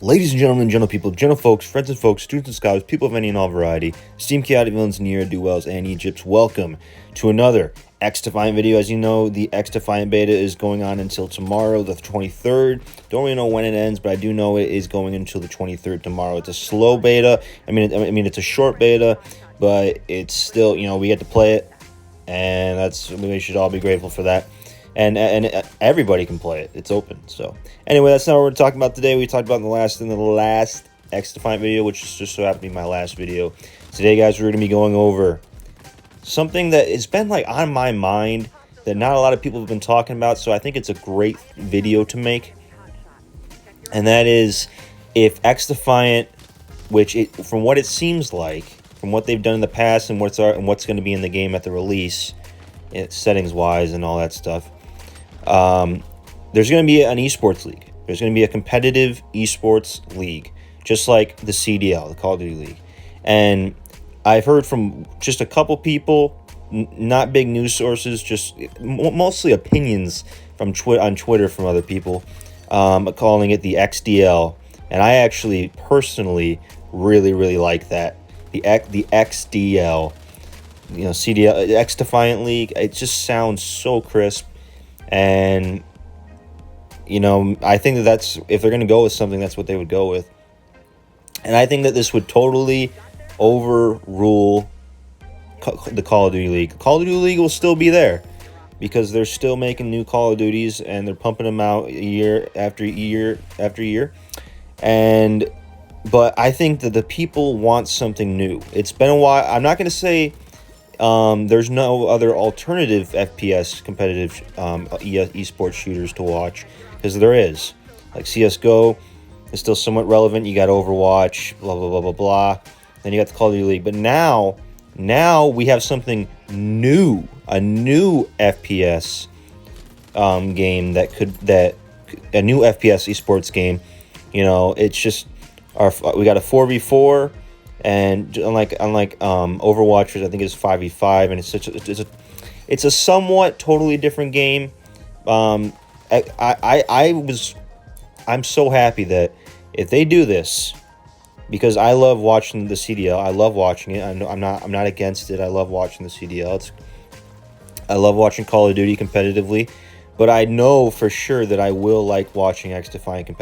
Ladies and gentlemen, gentle people, gentle folks, friends and folks, students and scholars, people of any and all variety, esteemed chaotic villains, ne'er-do-wells, and Egypts, welcome to another XDefiant video. As you know, the XDefiant beta is going on until tomorrow, the 23rd. Don't really know when it ends, but I do know it is going until the 23rd tomorrow. It's a slow beta. I mean, it's a short beta, but it's still, we get to play it, and we should all be grateful for that. And everybody can play it. It's open. So anyway, that's not what we're talking about today. We talked about in the last XDefiant video, which is just so happened to be my last video. Today, guys, we're going to be going over something that has been on my mind that not a lot of people have been talking about. So I think it's a great video to make. And that is if XDefiant, from what it seems like, from what they've done in the past and what's going to be in the game at the release, settings wise and all that stuff. There's going to be an esports league. There's going to be a competitive esports league, just like the CDL, the Call of Duty League. And I've heard from just a couple people, not big news sources, just mostly opinions from on Twitter from other people, calling it the XDL. And I actually personally really like that. The XDL, CDL, XDefiant League. It just sounds so crisp. And I think that's if they're going to go with something, that's what they would go with. And I think that this would totally overrule the Call of Duty League. The Call of Duty League will still be there because they're still making new Call of Duties and they're pumping them out year after year after year. But I think that the people want something new. It's been a while. I'm not going to say there's no other alternative FPS competitive esports shooters to watch, because there is. Like CSGO is still somewhat relevant. You got Overwatch, blah blah blah blah blah. Then you got the Call of Duty League. But now we have something new, a new FPS game a new FPS esports game. It's just we got a 4v4. And unlike Overwatch, which I think is 5v5, and it's a somewhat totally different game. I'm so happy that if they do this, because I love watching the CDL. I love watching it. I'm not against it. I love watching the CDL. I love watching Call of Duty competitively. But I know for sure that I will like watching XDefiant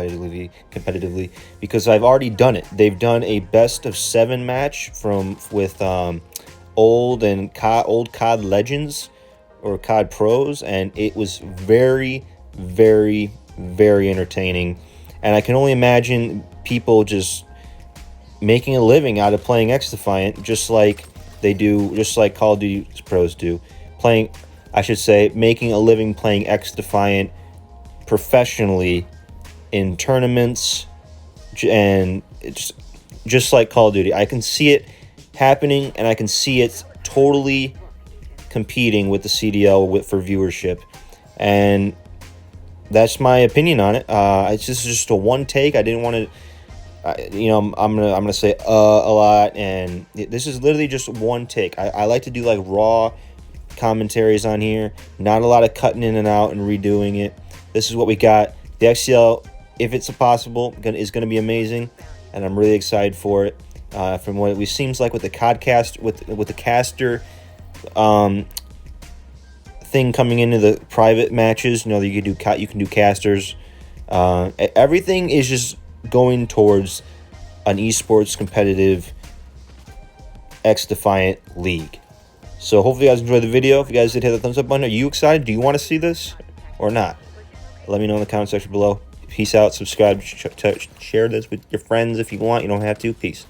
competitively because I've already done it. They've done a best of 7 match with old COD Legends or COD Pros, and it was very, very, very entertaining. And I can only imagine people just making a living out of playing XDefiant, just like Call of Duty Pros do, making a living playing XDefiant professionally in tournaments, and it's just like Call of Duty. I can see it happening, and I can see it totally competing with the CDL for viewership, and that's my opinion on it. It's just a one take. I didn't want to. I'm gonna say a lot, and this is literally just one take. I like to do raw commentaries on here, not a lot of cutting in and out and redoing it. This is what we got. The XCL, if it's possible, is going to be amazing, and I'm really excited for it. From what it seems like with the Codcast, with the caster thing coming into the private matches, you can do casters. Everything is just going towards an esports competitive XDefiant League. So hopefully you guys enjoyed the video. If you guys did, hit the thumbs up button. Are you excited? Do you want to see this or not? Let me know in the comment section below. Peace out. Subscribe. Share this with your friends if you want. You don't have to. Peace.